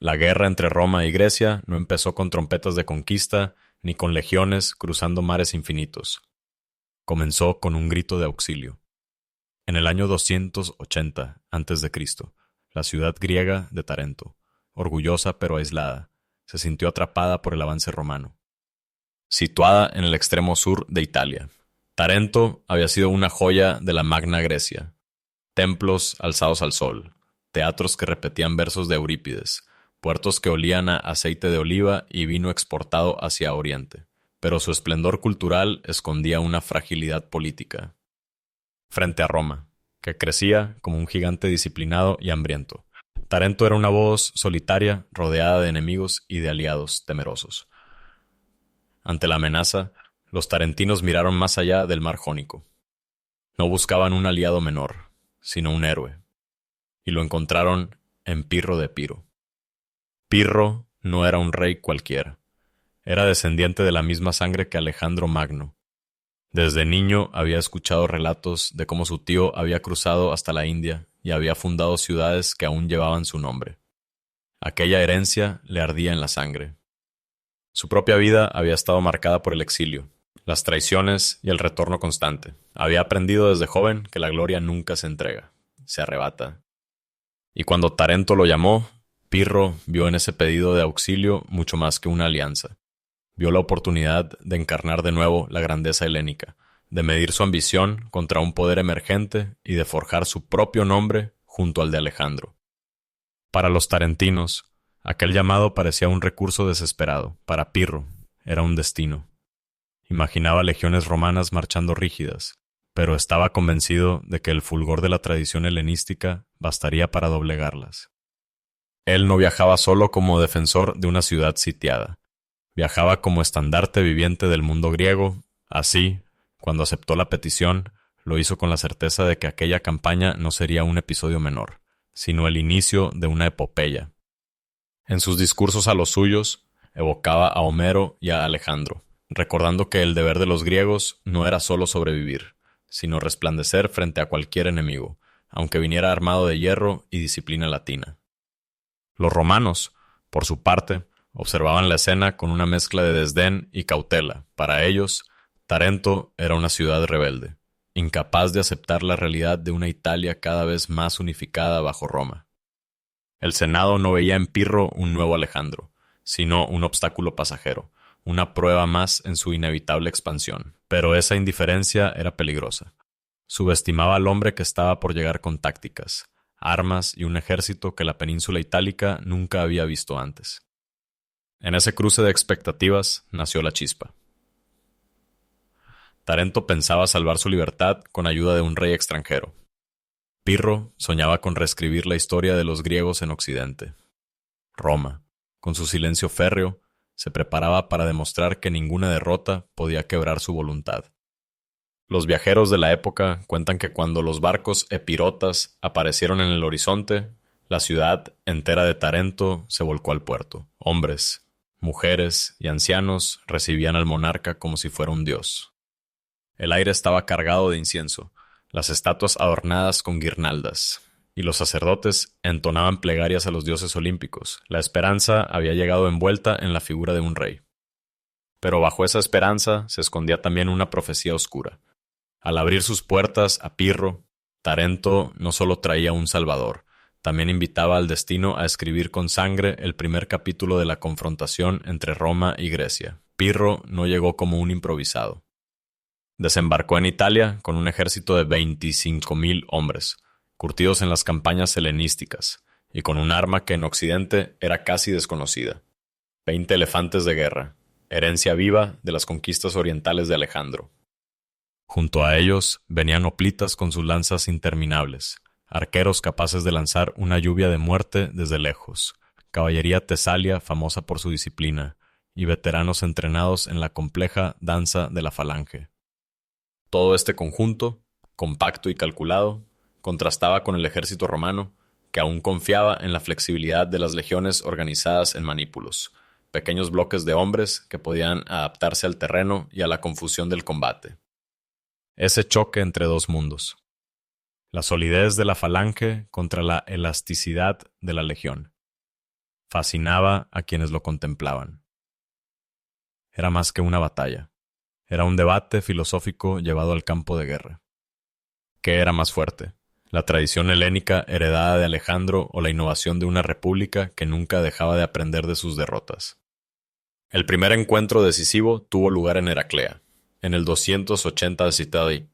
La guerra entre Roma y Grecia no empezó con trompetas de conquista ni con legiones cruzando mares infinitos. Comenzó con un grito de auxilio. En el año 280 a.C., la ciudad griega de Tarento, orgullosa pero aislada, se sintió atrapada por el avance romano. Situada en el extremo sur de Italia, Tarento había sido una joya de la Magna Grecia. Templos alzados al sol, teatros que repetían versos de Eurípides, puertos que olían a aceite de oliva y vino exportado hacia Oriente. Pero su esplendor cultural escondía una fragilidad política. Frente a Roma, que crecía como un gigante disciplinado y hambriento, Tarento era una voz solitaria rodeada de enemigos y de aliados temerosos. Ante la amenaza, los tarentinos miraron más allá del mar Jónico. No buscaban un aliado menor, sino un héroe. Y lo encontraron en Pirro de Epiro. Pirro no era un rey cualquiera. Era descendiente de la misma sangre que Alejandro Magno. Desde niño había escuchado relatos de cómo su tío había cruzado hasta la India y había fundado ciudades que aún llevaban su nombre. Aquella herencia le ardía en la sangre. Su propia vida había estado marcada por el exilio, las traiciones y el retorno constante. Había aprendido desde joven que la gloria nunca se entrega, se arrebata. Y cuando Tarento lo llamó, Pirro vio en ese pedido de auxilio mucho más que una alianza. Vio la oportunidad de encarnar de nuevo la grandeza helénica, de medir su ambición contra un poder emergente y de forjar su propio nombre junto al de Alejandro. Para los tarentinos, aquel llamado parecía un recurso desesperado. Para Pirro, era un destino. Imaginaba legiones romanas marchando rígidas, pero estaba convencido de que el fulgor de la tradición helenística bastaría para doblegarlas. Él no viajaba solo como defensor de una ciudad sitiada. Viajaba como estandarte viviente del mundo griego. Así, cuando aceptó la petición, lo hizo con la certeza de que aquella campaña no sería un episodio menor, sino el inicio de una epopeya. En sus discursos a los suyos, evocaba a Homero y a Alejandro, recordando que el deber de los griegos no era solo sobrevivir, sino resplandecer frente a cualquier enemigo, aunque viniera armado de hierro y disciplina latina. Los romanos, por su parte, observaban la escena con una mezcla de desdén y cautela. Para ellos, Tarento era una ciudad rebelde, incapaz de aceptar la realidad de una Italia cada vez más unificada bajo Roma. El Senado no veía en Pirro un nuevo Alejandro, sino un obstáculo pasajero, una prueba más en su inevitable expansión. Pero esa indiferencia era peligrosa. Subestimaba al hombre que estaba por llegar con tácticas, armas y un ejército que la península itálica nunca había visto antes. En ese cruce de expectativas nació la chispa. Tarento pensaba salvar su libertad con ayuda de un rey extranjero. Pirro soñaba con reescribir la historia de los griegos en Occidente. Roma, con su silencio férreo, se preparaba para demostrar que ninguna derrota podía quebrar su voluntad. Los viajeros de la época cuentan que cuando los barcos epirotas aparecieron en el horizonte, la ciudad entera de Tarento se volcó al puerto. Hombres, mujeres y ancianos recibían al monarca como si fuera un dios. El aire estaba cargado de incienso, las estatuas adornadas con guirnaldas, y los sacerdotes entonaban plegarias a los dioses olímpicos. La esperanza había llegado envuelta en la figura de un rey. Pero bajo esa esperanza se escondía también una profecía oscura. Al abrir sus puertas a Pirro, Tarento no solo traía un salvador, también invitaba al destino a escribir con sangre el primer capítulo de la confrontación entre Roma y Grecia. Pirro no llegó como un improvisado. Desembarcó en Italia con un ejército de 25.000 hombres, curtidos en las campañas helenísticas, y con un arma que en Occidente era casi desconocida: 20 elefantes de guerra, herencia viva de las conquistas orientales de Alejandro. Junto a ellos venían hoplitas con sus lanzas interminables, arqueros capaces de lanzar una lluvia de muerte desde lejos, caballería tesalia famosa por su disciplina, y veteranos entrenados en la compleja danza de la falange. Todo este conjunto, compacto y calculado, contrastaba con el ejército romano, que aún confiaba en la flexibilidad de las legiones organizadas en manípulos, pequeños bloques de hombres que podían adaptarse al terreno y a la confusión del combate. Ese choque entre dos mundos. La solidez de la falange contra la elasticidad de la legión. fascinaba a quienes lo contemplaban. Era más que una batalla. Era un debate filosófico llevado al campo de guerra. ¿Qué era más fuerte? ¿La tradición helénica heredada de Alejandro o la innovación de una república que nunca dejaba de aprender de sus derrotas? El primer encuentro decisivo tuvo lugar en Heraclea, en el 280 de Citadi.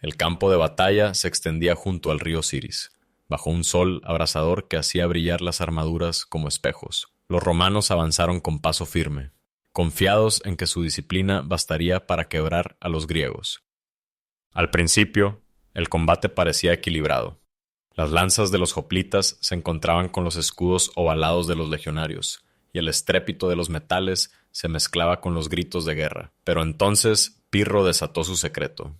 El campo de batalla se extendía junto al río Siris, bajo un sol abrasador que hacía brillar las armaduras como espejos. Los romanos avanzaron con paso firme, confiados en que su disciplina bastaría para quebrar a los griegos. Al principio, el combate parecía equilibrado. Las lanzas de los hoplitas se encontraban con los escudos ovalados de los legionarios, y el estrépito de los metales se mezclaba con los gritos de guerra. Pero entonces Pirro desató su secreto.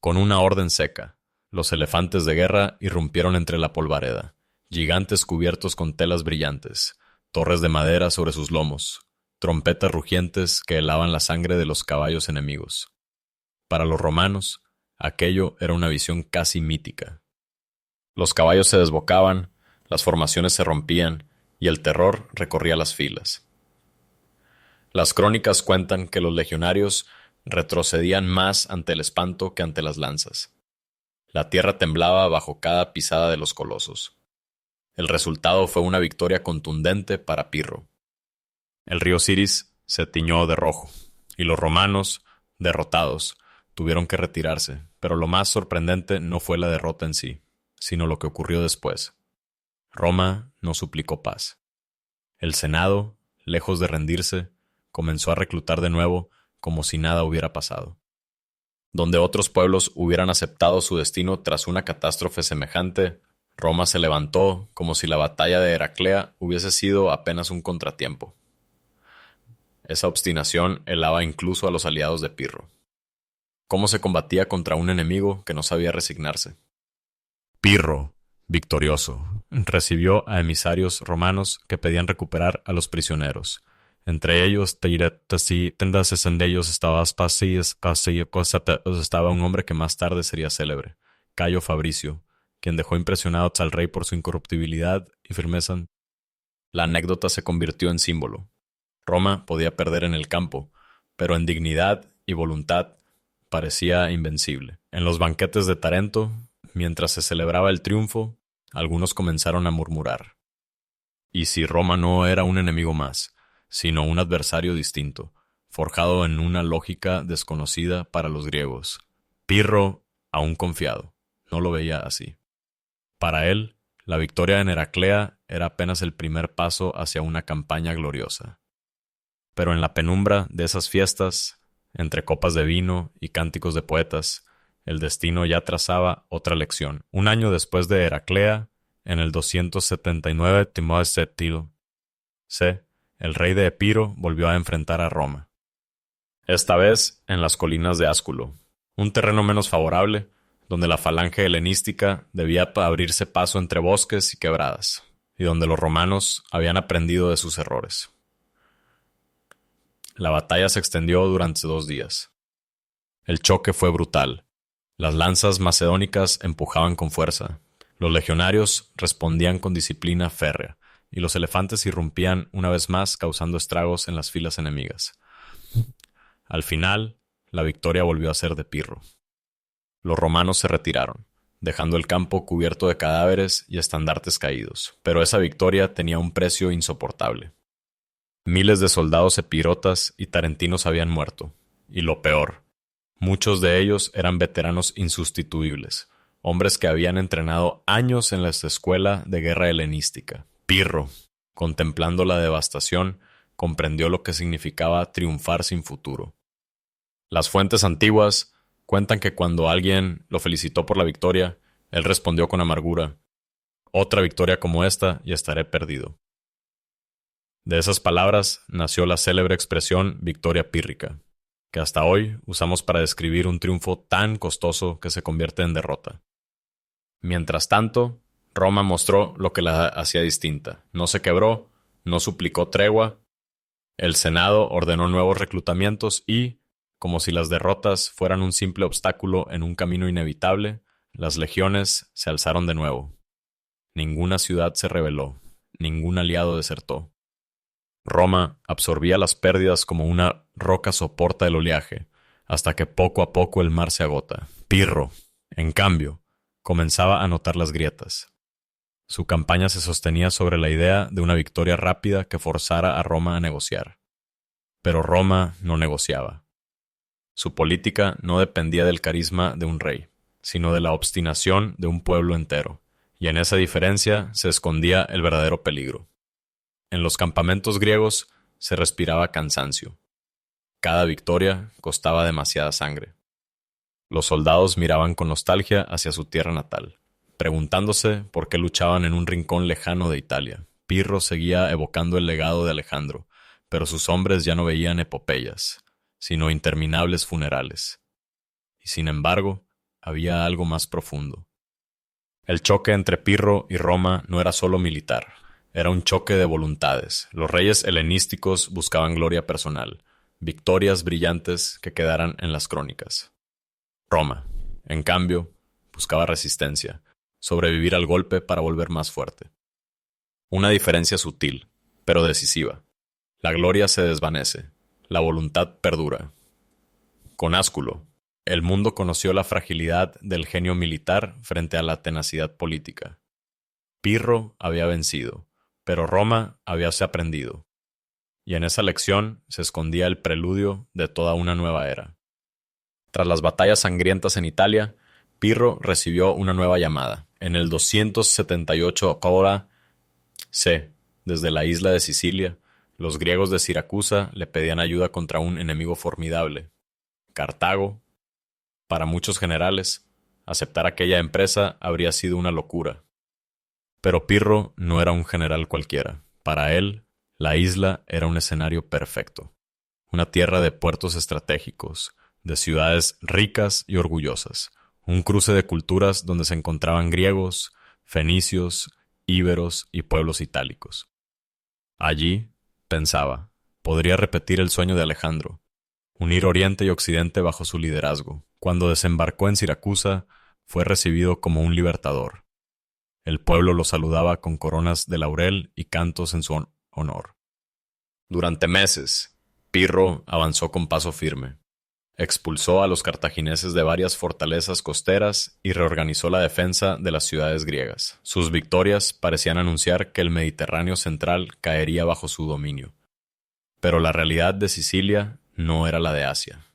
Con una orden seca, los elefantes de guerra irrumpieron entre la polvareda, gigantes cubiertos con telas brillantes, torres de madera sobre sus lomos, trompetas rugientes que helaban la sangre de los caballos enemigos. Para los romanos, aquello era una visión casi mítica. Los caballos se desbocaban, las formaciones se rompían y el terror recorría las filas. Las crónicas cuentan que los legionarios retrocedían más ante el espanto que ante las lanzas. La tierra temblaba bajo cada pisada de los colosos. El resultado fue una victoria contundente para Pirro. El río Siris se tiñó de rojo, y los romanos, derrotados, tuvieron que retirarse, pero lo más sorprendente no fue la derrota en sí, sino lo que ocurrió después. Roma no suplicó paz. El Senado, lejos de rendirse, comenzó a reclutar de nuevo como si nada hubiera pasado. Donde otros pueblos hubieran aceptado su destino tras una catástrofe semejante, Roma se levantó como si la batalla de Heraclea hubiese sido apenas un contratiempo. Esa obstinación helaba incluso a los aliados de Pirro. ¿Cómo se combatía contra un enemigo que no sabía resignarse? Pirro, victorioso, recibió a emisarios romanos que pedían recuperar a los prisioneros. Entre ellos, estaba un hombre que más tarde sería célebre, Cayo Fabricio, quien dejó impresionados al rey por su incorruptibilidad y firmeza. La anécdota se convirtió en símbolo. Roma podía perder en el campo, pero en dignidad y voluntad parecía invencible. En los banquetes de Tarento, mientras se celebraba el triunfo, algunos comenzaron a murmurar. ¿Y si Roma no era un enemigo más, sino un adversario distinto, forjado en una lógica desconocida para los griegos? Pirro, aún confiado, no lo veía así. Para él, la victoria en Heraclea era apenas el primer paso hacia una campaña gloriosa. Pero en la penumbra de esas fiestas, entre copas de vino y cánticos de poetas, el destino ya trazaba otra lección. Un año después de Heraclea, en el 279 el rey de Epiro volvió a enfrentar a Roma. Esta vez en las colinas de Ásculo, un terreno menos favorable, donde la falange helenística debía abrirse paso entre bosques y quebradas, y donde los romanos habían aprendido de sus errores. La batalla se extendió durante 2 días. El choque fue brutal. Las lanzas macedónicas empujaban con fuerza. Los legionarios respondían con disciplina férrea, y los elefantes irrumpían una vez más causando estragos en las filas enemigas. Al final, la victoria volvió a ser de Pirro. Los romanos se retiraron, dejando el campo cubierto de cadáveres y estandartes caídos, pero esa victoria tenía un precio insoportable. Miles de soldados epirotas y tarentinos habían muerto, y lo peor, muchos de ellos eran veteranos insustituibles, hombres que habían entrenado años en la escuela de guerra helenística. Pirro, contemplando la devastación, comprendió lo que significaba triunfar sin futuro. Las fuentes antiguas cuentan que cuando alguien lo felicitó por la victoria, él respondió con amargura: «Otra victoria como esta y estaré perdido». De esas palabras nació la célebre expresión victoria pírrica, que hasta hoy usamos para describir un triunfo tan costoso que se convierte en derrota. Mientras tanto, Roma mostró lo que la hacía distinta. No se quebró, no suplicó tregua. El Senado ordenó nuevos reclutamientos y, como si las derrotas fueran un simple obstáculo en un camino inevitable, las legiones se alzaron de nuevo. Ninguna ciudad se rebeló, ningún aliado desertó. Roma absorbía las pérdidas como una roca soporta el oleaje, hasta que poco a poco el mar se agota. Pirro, en cambio, comenzaba a notar las grietas. Su campaña se sostenía sobre la idea de una victoria rápida que forzara a Roma a negociar. Pero Roma no negociaba. Su política no dependía del carisma de un rey, sino de la obstinación de un pueblo entero, y en esa diferencia se escondía el verdadero peligro. En los campamentos griegos se respiraba cansancio. Cada victoria costaba demasiada sangre. Los soldados miraban con nostalgia hacia su tierra natal, preguntándose por qué luchaban en un rincón lejano de Italia. Pirro seguía evocando el legado de Alejandro, pero sus hombres ya no veían epopeyas, sino interminables funerales. Y sin embargo, había algo más profundo. El choque entre Pirro y Roma no era solo militar, era un choque de voluntades. Los reyes helenísticos buscaban gloria personal, victorias brillantes que quedaran en las crónicas. Roma, en cambio, buscaba resistencia, sobrevivir al golpe para volver más fuerte. Una diferencia sutil, pero decisiva. La gloria se desvanece, la voluntad perdura. Con Ásculo, el mundo conoció la fragilidad del genio militar frente a la tenacidad política. Pirro había vencido, pero Roma habíase aprendido. Y en esa lección se escondía el preludio de toda una nueva era. Tras las batallas sangrientas en Italia, Pirro recibió una nueva llamada. En el 278 c, desde la isla de Sicilia, los griegos de Siracusa le pedían ayuda contra un enemigo formidable. Cartago. Para muchos generales, aceptar aquella empresa habría sido una locura. Pero Pirro no era un general cualquiera. Para él, la isla era un escenario perfecto. Una tierra de puertos estratégicos, de ciudades ricas y orgullosas. Un cruce de culturas donde se encontraban griegos, fenicios, íberos y pueblos itálicos. Allí, pensaba, podría repetir el sueño de Alejandro, unir Oriente y Occidente bajo su liderazgo. Cuando desembarcó en Siracusa, fue recibido como un libertador. El pueblo lo saludaba con coronas de laurel y cantos en su honor. Durante meses, Pirro avanzó con paso firme. Expulsó a los cartagineses de varias fortalezas costeras y reorganizó la defensa de las ciudades griegas. Sus victorias parecían anunciar que el Mediterráneo central caería bajo su dominio. Pero la realidad de Sicilia no era la de Asia.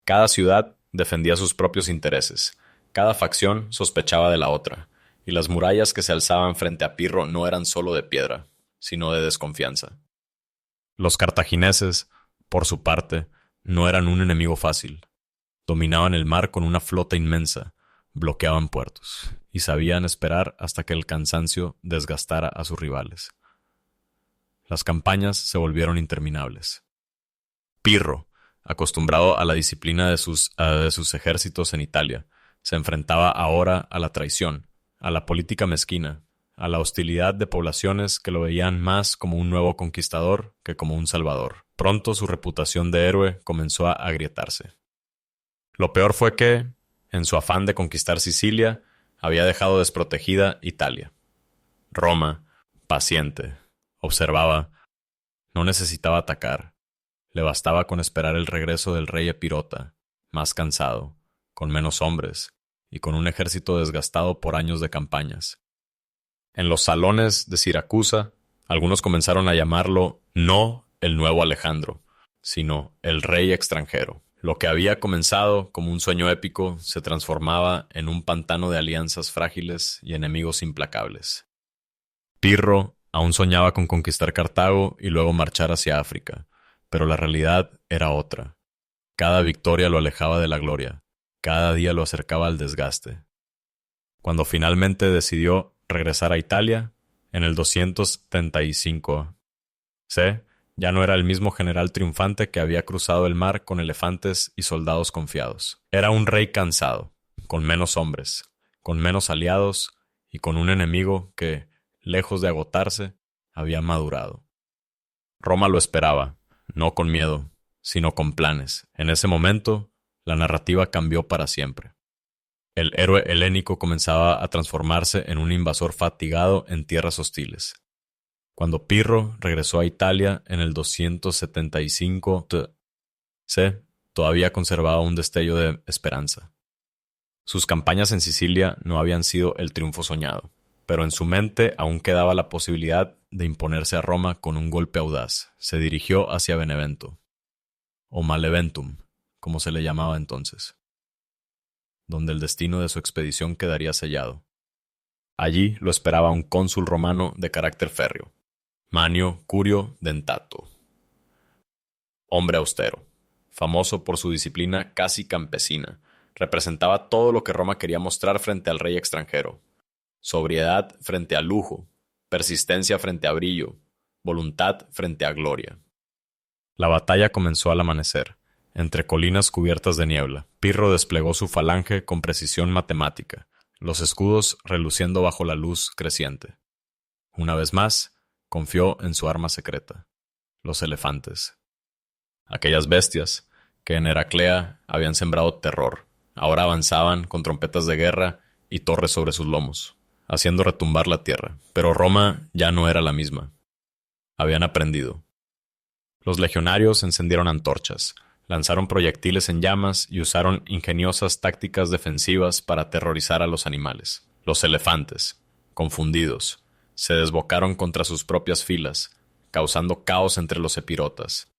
Cada ciudad defendía sus propios intereses, cada facción sospechaba de la otra, y las murallas que se alzaban frente a Pirro no eran solo de piedra, sino de desconfianza. Los cartagineses, por su parte, no eran un enemigo fácil. Dominaban el mar con una flota inmensa, bloqueaban puertos, y sabían esperar hasta que el cansancio desgastara a sus rivales. Las campañas se volvieron interminables. Pirro, acostumbrado a la disciplina de sus ejércitos en Italia, se enfrentaba ahora a la traición, a la política mezquina, a la hostilidad de poblaciones que lo veían más como un nuevo conquistador que como un salvador. Pronto su reputación de héroe comenzó a agrietarse. Lo peor fue que, en su afán de conquistar Sicilia, había dejado desprotegida Italia. Roma, paciente, observaba, no necesitaba atacar. Le bastaba con esperar el regreso del rey Epirota, más cansado, con menos hombres, y con un ejército desgastado por años de campañas. En los salones de Siracusa, algunos comenzaron a llamarlo no el nuevo Alejandro, sino el rey extranjero. Lo que había comenzado como un sueño épico se transformaba en un pantano de alianzas frágiles y enemigos implacables. Pirro aún soñaba con conquistar Cartago y luego marchar hacia África, pero la realidad era otra. Cada victoria lo alejaba de la gloria, cada día lo acercaba al desgaste. Cuando finalmente decidió regresar a Italia, en el 275 c, ya no era el mismo general triunfante que había cruzado el mar con elefantes y soldados confiados. Era un rey cansado, con menos hombres, con menos aliados y con un enemigo que, lejos de agotarse, había madurado. Roma lo esperaba, no con miedo, sino con planes. En ese momento, la narrativa cambió para siempre. El héroe helénico comenzaba a transformarse en un invasor fatigado en tierras hostiles. Cuando Pirro regresó a Italia en el 275 t.C., todavía conservaba un destello de esperanza. Sus campañas en Sicilia no habían sido el triunfo soñado, pero en su mente aún quedaba la posibilidad de imponerse a Roma con un golpe audaz. Se dirigió hacia Benevento, o Maleventum, como se le llamaba entonces, donde el destino de su expedición quedaría sellado. Allí lo esperaba un cónsul romano de carácter férreo, Manio Curio Dentato. Hombre austero, famoso por su disciplina casi campesina, representaba todo lo que Roma quería mostrar frente al rey extranjero: sobriedad frente a lujo, persistencia frente a brillo, voluntad frente a gloria. La batalla comenzó al amanecer. Entre colinas cubiertas de niebla, Pirro desplegó su falange con precisión matemática, los escudos reluciendo bajo la luz creciente. Una vez más, confió en su arma secreta: los elefantes. Aquellas bestias que en Heraclea habían sembrado terror, ahora avanzaban con trompetas de guerra y torres sobre sus lomos, haciendo retumbar la tierra. Pero Roma ya no era la misma. Habían aprendido. Los legionarios encendieron antorchas, lanzaron proyectiles en llamas y usaron ingeniosas tácticas defensivas para aterrorizar a los animales. Los elefantes, confundidos, se desbocaron contra sus propias filas, causando caos entre los epirotas.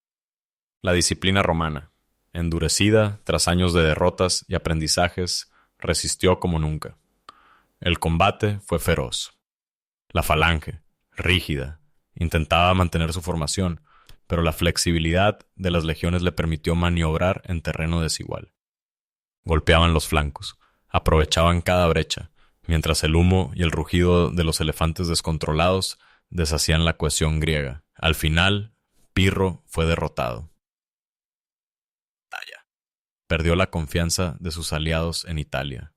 La disciplina romana, endurecida tras años de derrotas y aprendizajes, resistió como nunca. El combate fue feroz. La falange, rígida, intentaba mantener su formación, pero la flexibilidad de las legiones le permitió maniobrar en terreno desigual. Golpeaban los flancos, aprovechaban cada brecha, mientras el humo y el rugido de los elefantes descontrolados deshacían la cohesión griega. Al final, Pirro fue derrotado. Perdió la confianza de sus aliados en Italia.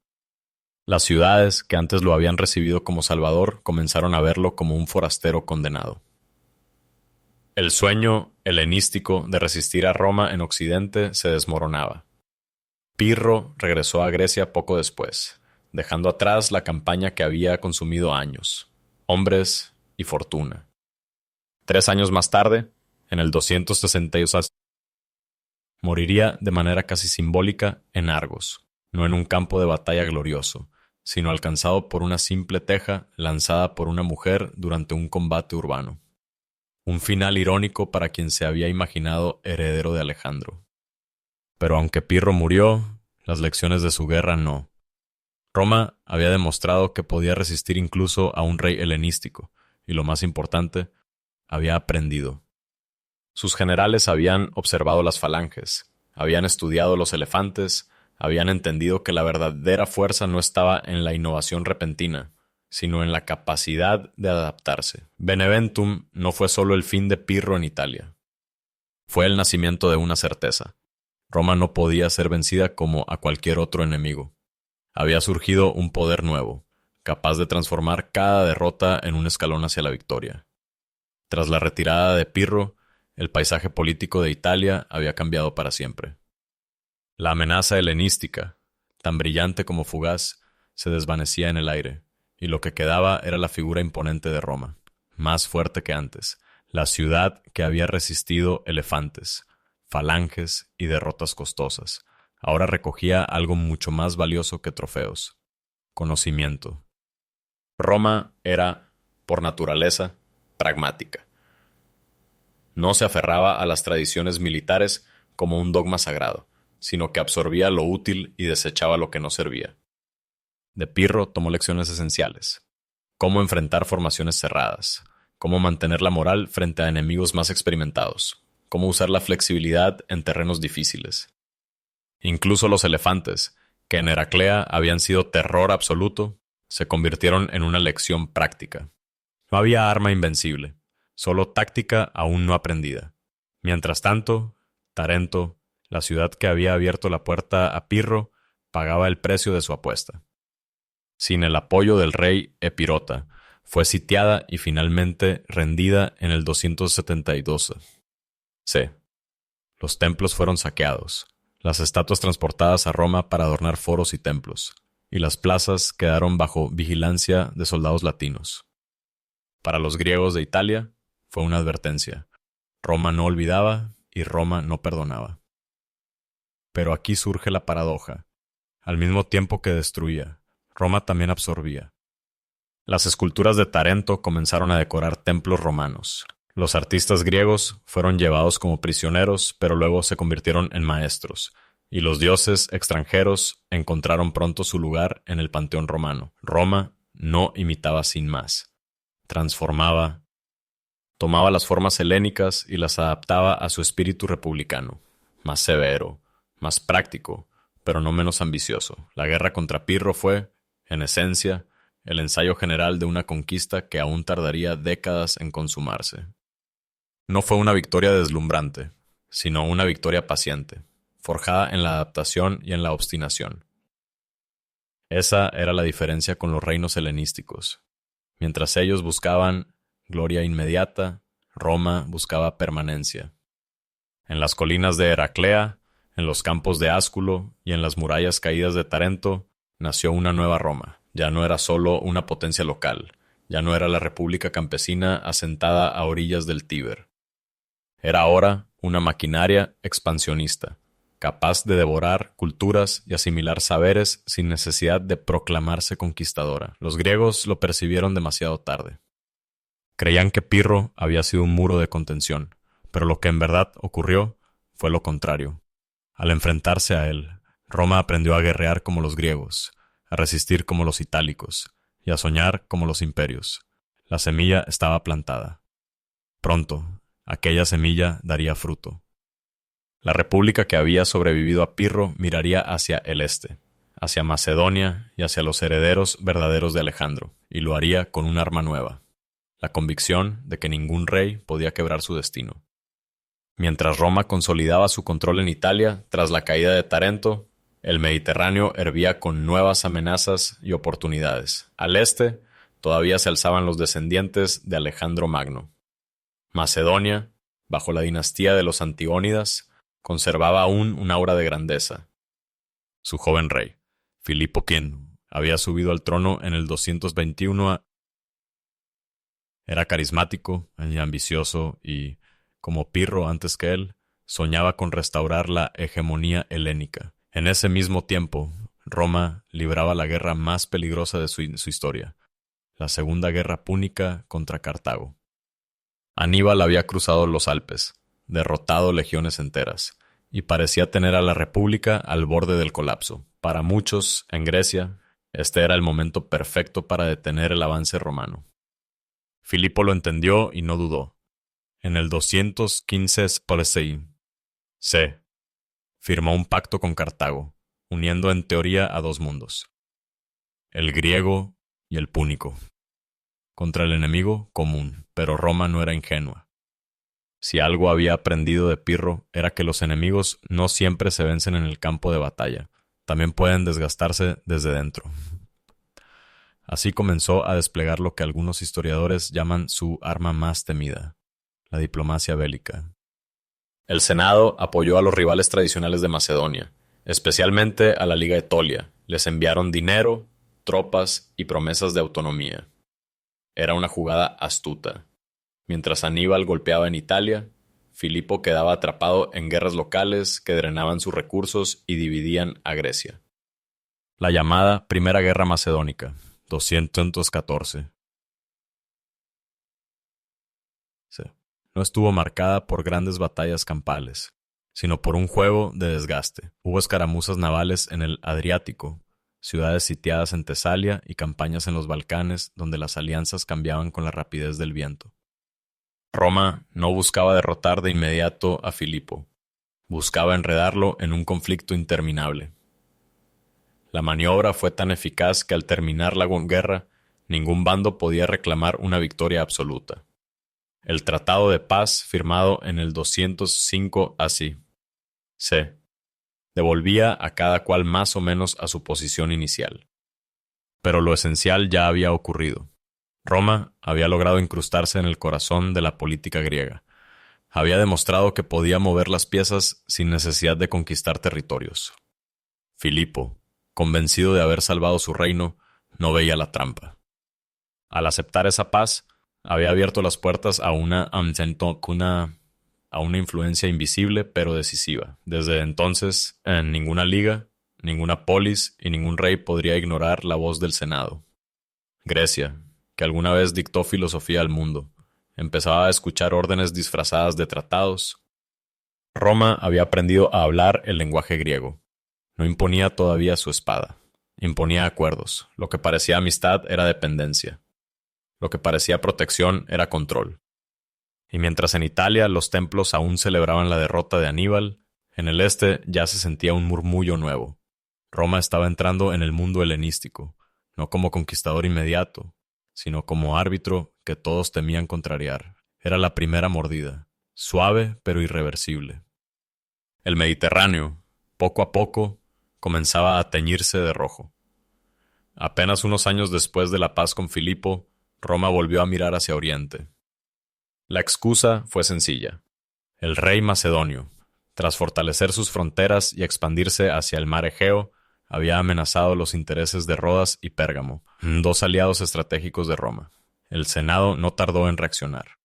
Las ciudades que antes lo habían recibido como salvador comenzaron a verlo como un forastero condenado. El sueño helenístico de resistir a Roma en Occidente se desmoronaba. Pirro regresó a Grecia poco después, dejando atrás la campaña que había consumido años, hombres y fortuna. 3 años más tarde, en el 262, moriría de manera casi simbólica en Argos, no en un campo de batalla glorioso, sino alcanzado por una simple teja lanzada por una mujer durante un combate urbano. Un final irónico para quien se había imaginado heredero de Alejandro. Pero aunque Pirro murió, las lecciones de su guerra no. Roma había demostrado que podía resistir incluso a un rey helenístico, y lo más importante, había aprendido. Sus generales habían observado las falanges, habían estudiado los elefantes, habían entendido que la verdadera fuerza no estaba en la innovación repentina, sino en la capacidad de adaptarse. Beneventum no fue solo el fin de Pirro en Italia. Fue el nacimiento de una certeza. Roma no podía ser vencida como a cualquier otro enemigo. Había surgido un poder nuevo, capaz de transformar cada derrota en un escalón hacia la victoria. Tras la retirada de Pirro, el paisaje político de Italia había cambiado para siempre. La amenaza helenística, tan brillante como fugaz, se desvanecía en el aire, y lo que quedaba era la figura imponente de Roma, más fuerte que antes, la ciudad que había resistido elefantes, falanges y derrotas costosas. Ahora recogía algo mucho más valioso que trofeos: conocimiento. Roma era, por naturaleza, pragmática. No se aferraba a las tradiciones militares como un dogma sagrado, sino que absorbía lo útil y desechaba lo que no servía. De Pirro tomó lecciones esenciales: cómo enfrentar formaciones cerradas, cómo mantener la moral frente a enemigos más experimentados, cómo usar la flexibilidad en terrenos difíciles. Incluso los elefantes, que en Heraclea habían sido terror absoluto, se convirtieron en una lección práctica. No había arma invencible, solo táctica aún no aprendida. Mientras tanto, Tarento, la ciudad que había abierto la puerta a Pirro, pagaba el precio de su apuesta. Sin el apoyo del rey Epirota, fue sitiada y finalmente rendida en el 272. C. Los templos fueron saqueados, las estatuas transportadas a Roma para adornar foros y templos, y las plazas quedaron bajo vigilancia de soldados latinos. Para los griegos de Italia, fue una advertencia. Roma no olvidaba y Roma no perdonaba. Pero aquí surge la paradoja. Al mismo tiempo que destruía, Roma también absorbía. Las esculturas de Tarento comenzaron a decorar templos romanos. Los artistas griegos fueron llevados como prisioneros, pero luego se convirtieron en maestros, y los dioses extranjeros encontraron pronto su lugar en el panteón romano. Roma no imitaba sin más. Transformaba, tomaba las formas helénicas y las adaptaba a su espíritu republicano, más severo, más práctico, pero no menos ambicioso. La guerra contra Pirro fue, en esencia, el ensayo general de una conquista que aún tardaría décadas en consumarse. No fue una victoria deslumbrante, sino una victoria paciente, forjada en la adaptación y en la obstinación. Esa era la diferencia con los reinos helenísticos. Mientras ellos buscaban gloria inmediata, Roma buscaba permanencia. En las colinas de Heraclea, en los campos de Ásculo y en las murallas caídas de Tarento, nació una nueva Roma. Ya no era solo una potencia local, ya no era la república campesina asentada a orillas del Tíber. Era ahora una maquinaria expansionista, capaz de devorar culturas y asimilar saberes sin necesidad de proclamarse conquistadora. Los griegos lo percibieron demasiado tarde. Creían que Pirro había sido un muro de contención, pero lo que en verdad ocurrió fue lo contrario. Al enfrentarse a él, Roma aprendió a guerrear como los griegos, a resistir como los itálicos y a soñar como los imperios. La semilla estaba plantada. Pronto, aquella semilla daría fruto. La república que había sobrevivido a Pirro miraría hacia el este, hacia Macedonia y hacia los herederos verdaderos de Alejandro, y lo haría con un arma nueva, la convicción de que ningún rey podía quebrar su destino. Mientras Roma consolidaba su control en Italia tras la caída de Tarento, el Mediterráneo hervía con nuevas amenazas y oportunidades. Al este, todavía se alzaban los descendientes de Alejandro Magno. Macedonia, bajo la dinastía de los Antigónidas, conservaba aún un aura de grandeza. Su joven rey, Filipo V, había subido al trono en el 221. Era carismático y ambicioso y, como Pirro antes que él, soñaba con restaurar la hegemonía helénica. En ese mismo tiempo, Roma libraba la guerra más peligrosa de su historia, la Segunda Guerra Púnica contra Cartago. Aníbal había cruzado los Alpes, derrotado legiones enteras, y parecía tener a la República al borde del colapso. Para muchos, en Grecia, este era el momento perfecto para detener el avance romano. Filipo lo entendió y no dudó. En el 215 c. firmó un pacto con Cartago, uniendo en teoría a dos mundos, el griego y el púnico, contra el enemigo común, pero Roma no era ingenua. Si algo había aprendido de Pirro era que los enemigos no siempre se vencen en el campo de batalla, también pueden desgastarse desde dentro. Así comenzó a desplegar lo que algunos historiadores llaman su arma más temida, la diplomacia bélica. El Senado apoyó a los rivales tradicionales de Macedonia, especialmente a la Liga Etolia. Les enviaron dinero, tropas y promesas de autonomía. Era una jugada astuta. Mientras Aníbal golpeaba en Italia, Filipo quedaba atrapado en guerras locales que drenaban sus recursos y dividían a Grecia. La llamada Primera Guerra Macedónica, 214. No estuvo marcada por grandes batallas campales, sino por un juego de desgaste. Hubo escaramuzas navales en el Adriático, ciudades sitiadas en Tesalia y campañas en los Balcanes donde las alianzas cambiaban con la rapidez del viento. Roma no buscaba derrotar de inmediato a Filipo, buscaba enredarlo en un conflicto interminable. La maniobra fue tan eficaz que al terminar la guerra, ningún bando podía reclamar una victoria absoluta. El Tratado de Paz, firmado en el 205 c. devolvía a cada cual más o menos a su posición inicial. Pero lo esencial ya había ocurrido. Roma había logrado incrustarse en el corazón de la política griega. Había demostrado que podía mover las piezas sin necesidad de conquistar territorios. Filipo, convencido de haber salvado su reino, no veía la trampa. Al aceptar esa paz, Había abierto las puertas a una influencia invisible pero decisiva. Desde entonces, en ninguna liga, ninguna polis y ningún rey podría ignorar la voz del Senado. Grecia, que alguna vez dictó filosofía al mundo, empezaba a escuchar órdenes disfrazadas de tratados. Roma había aprendido a hablar el lenguaje griego. No imponía todavía su espada. Imponía acuerdos. Lo que parecía amistad era dependencia. Lo que parecía protección era control. Y mientras en Italia los templos aún celebraban la derrota de Aníbal, en el este ya se sentía un murmullo nuevo. Roma estaba entrando en el mundo helenístico, no como conquistador inmediato, sino como árbitro que todos temían contrariar. Era la primera mordida, suave pero irreversible. El Mediterráneo, poco a poco, comenzaba a teñirse de rojo. Apenas unos años después de la paz con Filipo, Roma volvió a mirar hacia Oriente. La excusa fue sencilla. El rey macedonio, tras fortalecer sus fronteras y expandirse hacia el mar Egeo, había amenazado los intereses de Rodas y Pérgamo, dos aliados estratégicos de Roma. El Senado no tardó en reaccionar.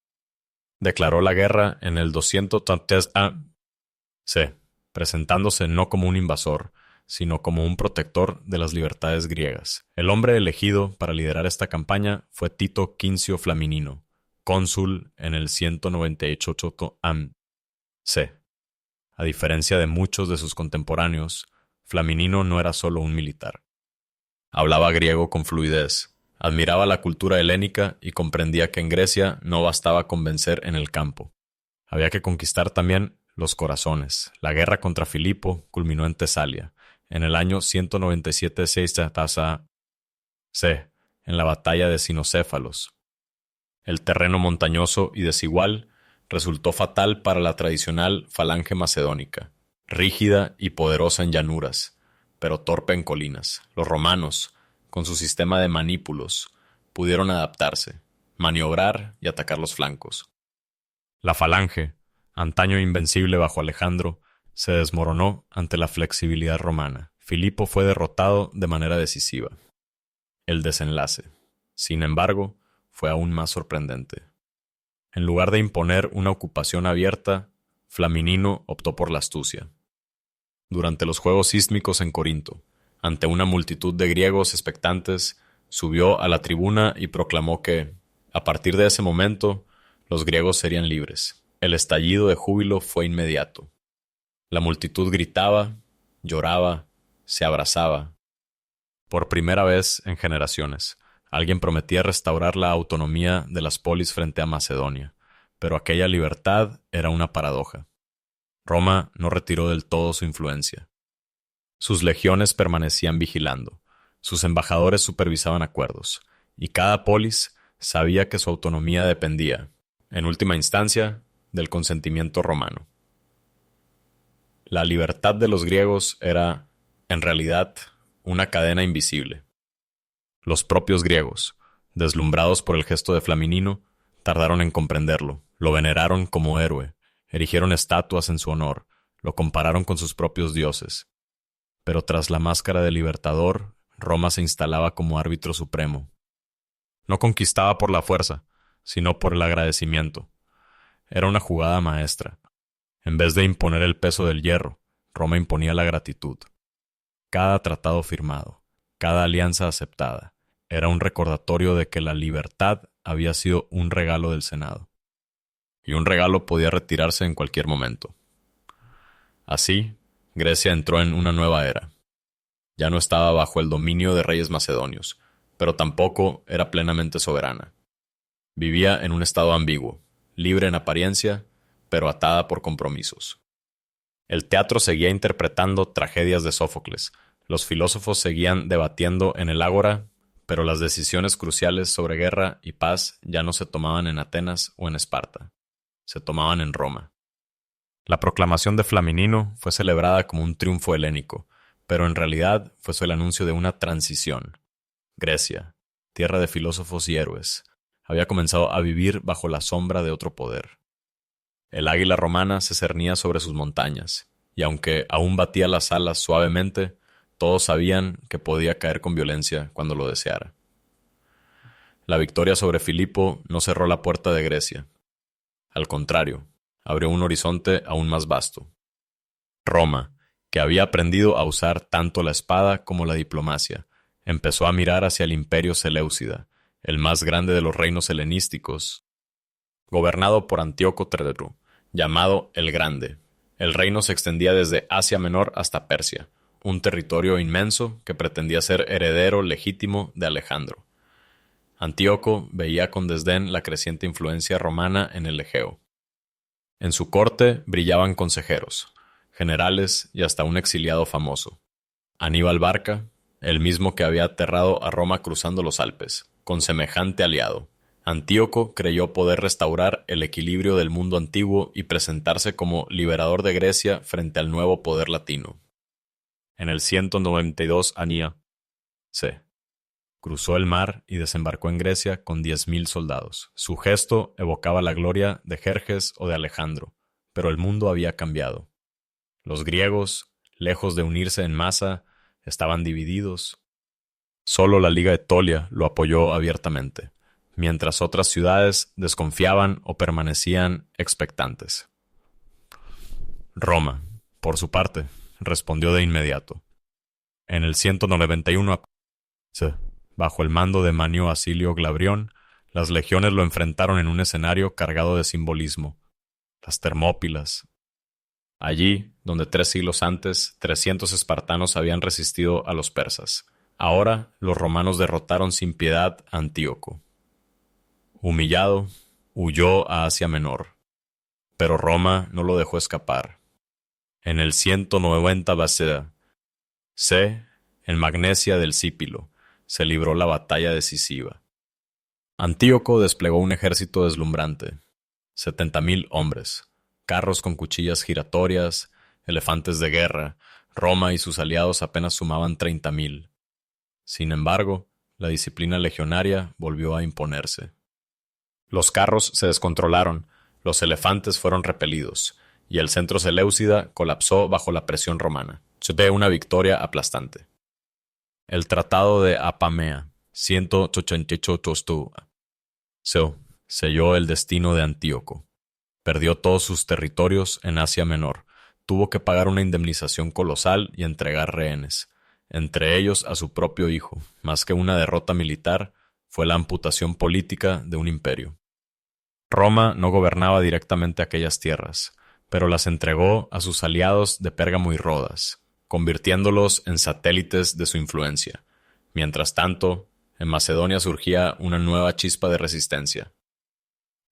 Declaró la guerra en el 230 a.C., presentándose no como un invasor, sino como un protector de las libertades griegas. El hombre elegido para liderar esta campaña fue Tito Quincio Flaminino, cónsul en el 198 a.C. A diferencia de muchos de sus contemporáneos, Flaminino no era solo un militar. Hablaba griego con fluidez, admiraba la cultura helénica y comprendía que en Grecia no bastaba con vencer en el campo. Había que conquistar también los corazones. La guerra contra Filipo culminó en Tesalia, en el año 197 a.C., en la batalla de Cinocéfalos. El terreno montañoso y desigual resultó fatal para la tradicional falange macedónica, rígida y poderosa en llanuras, pero torpe en colinas. Los romanos, con su sistema de manípulos, pudieron adaptarse, maniobrar y atacar los flancos. La falange, antaño invencible bajo Alejandro, se desmoronó ante la flexibilidad romana. Filipo fue derrotado de manera decisiva. El desenlace, sin embargo, fue aún más sorprendente. En lugar de imponer una ocupación abierta, Flaminino optó por la astucia. Durante los Juegos Sísmicos en Corinto, ante una multitud de griegos expectantes, subió a la tribuna y proclamó que, a partir de ese momento, los griegos serían libres. El estallido de júbilo fue inmediato. La multitud gritaba, lloraba, se abrazaba. Por primera vez en generaciones, alguien prometía restaurar la autonomía de las polis frente a Macedonia, pero aquella libertad era una paradoja. Roma no retiró del todo su influencia. Sus legiones permanecían vigilando, sus embajadores supervisaban acuerdos, y cada polis sabía que su autonomía dependía, en última instancia, del consentimiento romano. La libertad de los griegos era, en realidad, una cadena invisible. Los propios griegos, deslumbrados por el gesto de Flaminino, tardaron en comprenderlo, lo veneraron como héroe, erigieron estatuas en su honor, lo compararon con sus propios dioses. Pero tras la máscara de libertador, Roma se instalaba como árbitro supremo. No conquistaba por la fuerza, sino por el agradecimiento. Era una jugada maestra. En vez de imponer el peso del hierro, Roma imponía la gratitud. Cada tratado firmado, cada alianza aceptada, era un recordatorio de que la libertad había sido un regalo del Senado. Y un regalo podía retirarse en cualquier momento. Así, Grecia entró en una nueva era. Ya no estaba bajo el dominio de reyes macedonios, pero tampoco era plenamente soberana. Vivía en un estado ambiguo, libre en apariencia, pero atada por compromisos. El teatro seguía interpretando tragedias de Sófocles, los filósofos seguían debatiendo en el ágora, pero las decisiones cruciales sobre guerra y paz ya no se tomaban en Atenas o en Esparta, se tomaban en Roma. La proclamación de Flaminino fue celebrada como un triunfo helénico, pero en realidad fue el anuncio de una transición. Grecia, tierra de filósofos y héroes, había comenzado a vivir bajo la sombra de otro poder. El águila romana se cernía sobre sus montañas, y aunque aún batía las alas suavemente, todos sabían que podía caer con violencia cuando lo deseara. La victoria sobre Filipo no cerró la puerta de Grecia. Al contrario, abrió un horizonte aún más vasto. Roma, que había aprendido a usar tanto la espada como la diplomacia, empezó a mirar hacia el imperio seleucida, el más grande de los reinos helenísticos, gobernado por Antíoco III, llamado el Grande. El reino se extendía desde Asia Menor hasta Persia, un territorio inmenso que pretendía ser heredero legítimo de Alejandro. Antíoco veía con desdén la creciente influencia romana en el Egeo. En su corte brillaban consejeros, generales y hasta un exiliado famoso, Aníbal Barca, el mismo que había aterrado a Roma cruzando los Alpes, con semejante aliado. Antíoco creyó poder restaurar el equilibrio del mundo antiguo y presentarse como liberador de Grecia frente al nuevo poder latino. En el 192 a.C. cruzó el mar y desembarcó en Grecia con 10.000 soldados. Su gesto evocaba la gloria de Jerjes o de Alejandro, pero el mundo había cambiado. Los griegos, lejos de unirse en masa, estaban divididos. Solo la Liga Etolia lo apoyó abiertamente, mientras otras ciudades desconfiaban o permanecían expectantes. Roma, por su parte, respondió de inmediato. En el 191 a.C., bajo el mando de Manio Acilio Glabrión, las legiones lo enfrentaron en un escenario cargado de simbolismo, las Termópilas. Allí, donde 3 siglos antes, 300 espartanos habían resistido a los persas. Ahora, los romanos derrotaron sin piedad a Antíoco. Humillado, huyó a Asia Menor, pero Roma no lo dejó escapar. En el 190 b.C., en Magnesia del Sípilo, se libró la batalla decisiva. Antíoco desplegó un ejército deslumbrante, 70.000 hombres, carros con cuchillas giratorias, elefantes de guerra. Roma y sus aliados apenas sumaban 30.000. Sin embargo, la disciplina legionaria volvió a imponerse. Los carros se descontrolaron, los elefantes fueron repelidos, y el centro seleucida colapsó bajo la presión romana. De una victoria aplastante. El Tratado de Apamea, 188 selló el destino de Antíoco. Perdió todos sus territorios en Asia Menor. Tuvo que pagar una indemnización colosal y entregar rehenes, entre ellos a su propio hijo. Más que una derrota militar, fue la amputación política de un imperio. Roma no gobernaba directamente aquellas tierras, pero las entregó a sus aliados de Pérgamo y Rodas, convirtiéndolos en satélites de su influencia. Mientras tanto, en Macedonia surgía una nueva chispa de resistencia.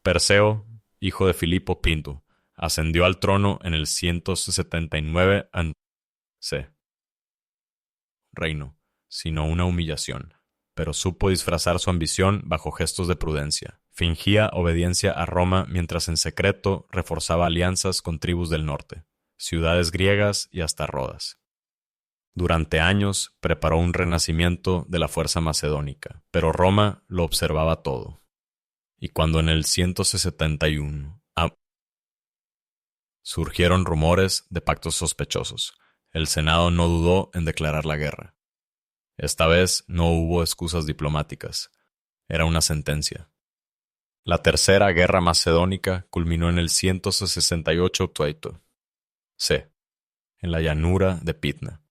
Perseo, hijo de Filipo Pinto, ascendió al trono en el 179 a.C. Reino, sino una humillación, pero supo disfrazar su ambición bajo gestos de prudencia. Fingía obediencia a Roma mientras en secreto reforzaba alianzas con tribus del norte, ciudades griegas y hasta Rodas. Durante años preparó un renacimiento de la fuerza macedónica, pero Roma lo observaba todo. Y cuando en el 171 surgieron rumores de pactos sospechosos, el Senado no dudó en declarar la guerra. Esta vez no hubo excusas diplomáticas. Era una sentencia. La tercera guerra macedónica culminó en el 168 c. en la llanura de Pitna.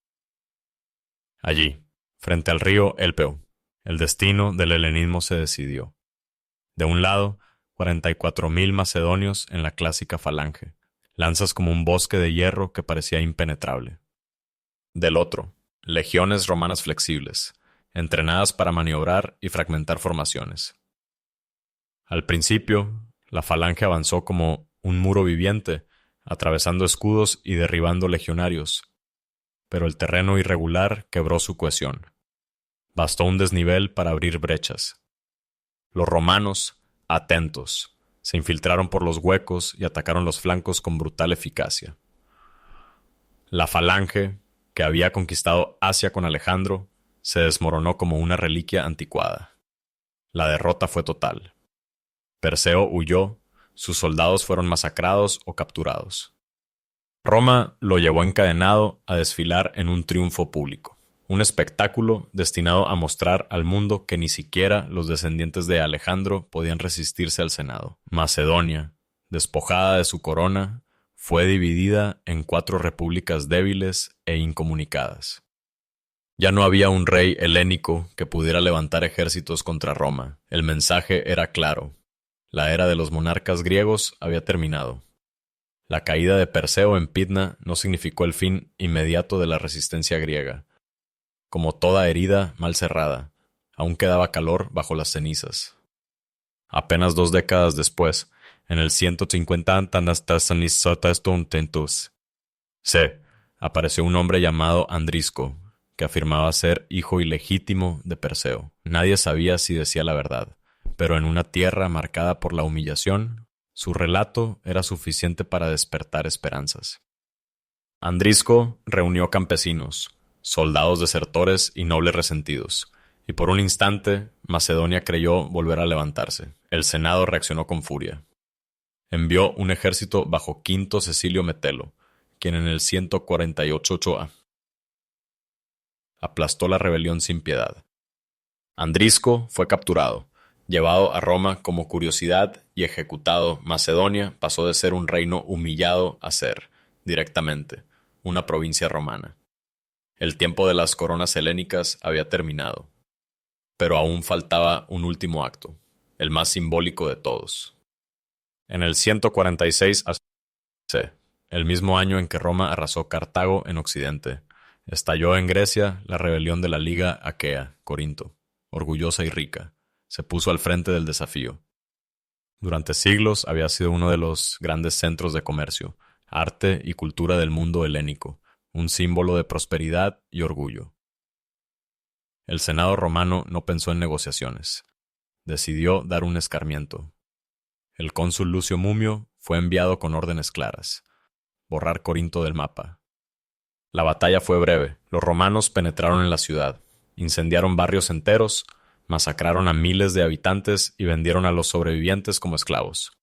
Allí, frente al río Elpeo, el destino del helenismo se decidió. De un lado, 44.000 macedonios en la clásica falange, lanzas como un bosque de hierro que parecía impenetrable. Del otro, legiones romanas flexibles, entrenadas para maniobrar y fragmentar formaciones. Al principio, la falange avanzó como un muro viviente, atravesando escudos y derribando legionarios, pero el terreno irregular quebró su cohesión. Bastó un desnivel para abrir brechas. Los romanos, atentos, se infiltraron por los huecos y atacaron los flancos con brutal eficacia. La falange, que había conquistado Asia con Alejandro, se desmoronó como una reliquia anticuada. La derrota fue total. Perseo huyó, sus soldados fueron masacrados o capturados. Roma lo llevó encadenado a desfilar en un triunfo público, un espectáculo destinado a mostrar al mundo que ni siquiera los descendientes de Alejandro podían resistirse al Senado. Macedonia, despojada de su corona, fue dividida en 4 repúblicas débiles e incomunicadas. Ya no había un rey helénico que pudiera levantar ejércitos contra Roma. El mensaje era claro. La era de los monarcas griegos había terminado. La caída de Perseo en Pydna no significó el fin inmediato de la resistencia griega. Como toda herida mal cerrada, aún quedaba calor bajo las cenizas. Apenas 2 décadas después, en el 150 apareció un hombre llamado Andrisco, que afirmaba ser hijo ilegítimo de Perseo. Nadie sabía si decía la verdad, pero en una tierra marcada por la humillación, su relato era suficiente para despertar esperanzas. Andrisco reunió campesinos, soldados desertores y nobles resentidos, y por un instante Macedonia creyó volver a levantarse. El Senado reaccionó con furia. Envió un ejército bajo Quinto Cecilio Metelo, quien en el 148 aplastó la rebelión sin piedad. Andrisco fue capturado, llevado a Roma como curiosidad y ejecutado. Macedonia pasó de ser un reino humillado a ser, directamente, una provincia romana. El tiempo de las coronas helénicas había terminado, pero aún faltaba un último acto, el más simbólico de todos. En el 146 a.C., el mismo año en que Roma arrasó Cartago en Occidente, estalló en Grecia la rebelión de la Liga Aquea. Corinto, orgullosa y rica, se puso al frente del desafío. Durante siglos había sido uno de los grandes centros de comercio, arte y cultura del mundo helénico, un símbolo de prosperidad y orgullo. El Senado romano no pensó en negociaciones. Decidió dar un escarmiento. El cónsul Lucio Mumio fue enviado con órdenes claras: borrar Corinto del mapa. La batalla fue breve. Los romanos penetraron en la ciudad, incendiaron barrios enteros, masacraron a miles de habitantes y vendieron a los sobrevivientes como esclavos.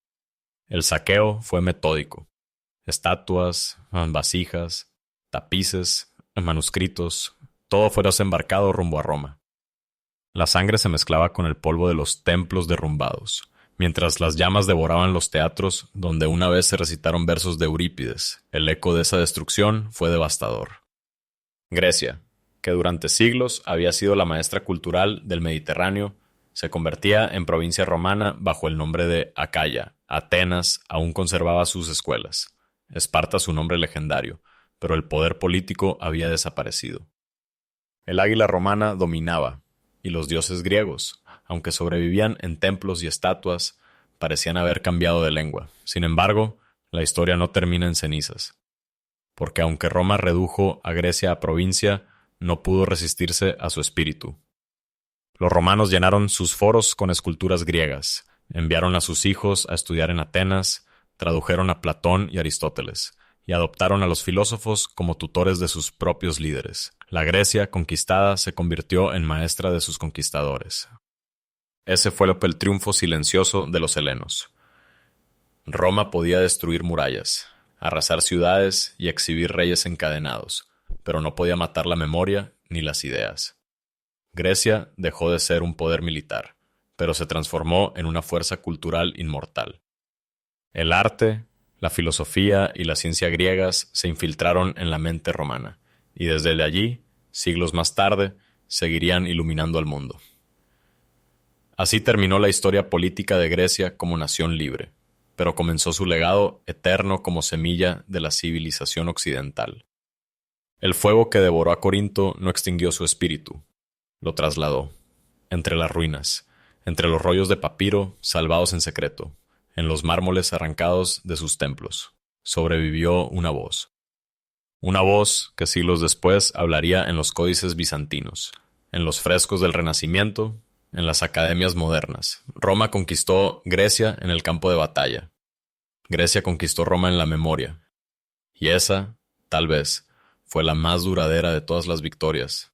El saqueo fue metódico. Estatuas, vasijas, tapices, manuscritos, todo fue desembarcado rumbo a Roma. La sangre se mezclaba con el polvo de los templos derrumbados, mientras las llamas devoraban los teatros donde una vez se recitaron versos de Eurípides. El eco de esa destrucción fue devastador. Grecia, que durante siglos había sido la maestra cultural del Mediterráneo, se convertía en provincia romana bajo el nombre de Acaya. Atenas aún conservaba sus escuelas, Esparta su nombre legendario, pero el poder político había desaparecido. El águila romana dominaba, y los dioses griegos, aunque sobrevivían en templos y estatuas, parecían haber cambiado de lengua. Sin embargo, la historia no termina en cenizas, porque aunque Roma redujo a Grecia a provincia, no pudo resistirse a su espíritu. Los romanos llenaron sus foros con esculturas griegas, enviaron a sus hijos a estudiar en Atenas, tradujeron a Platón y Aristóteles, y adoptaron a los filósofos como tutores de sus propios líderes. La Grecia conquistada se convirtió en maestra de sus conquistadores. Ese fue el triunfo silencioso de los helenos. Roma podía destruir murallas, arrasar ciudades y exhibir reyes encadenados, pero no podía matar la memoria ni las ideas. Grecia dejó de ser un poder militar, pero se transformó en una fuerza cultural inmortal. El arte, la filosofía y la ciencia griegas se infiltraron en la mente romana, y desde allí, siglos más tarde, seguirían iluminando al mundo. Así terminó la historia política de Grecia como nación libre, pero comenzó su legado eterno como semilla de la civilización occidental. El fuego que devoró a Corinto no extinguió su espíritu, lo trasladó, entre las ruinas, entre los rollos de papiro salvados en secreto, en los mármoles arrancados de sus templos, sobrevivió una voz. Una voz que siglos después hablaría en los códices bizantinos, en los frescos del Renacimiento, en las academias modernas. Roma conquistó Grecia en el campo de batalla. Grecia conquistó Roma en la memoria. Y esa, tal vez, fue la más duradera de todas las victorias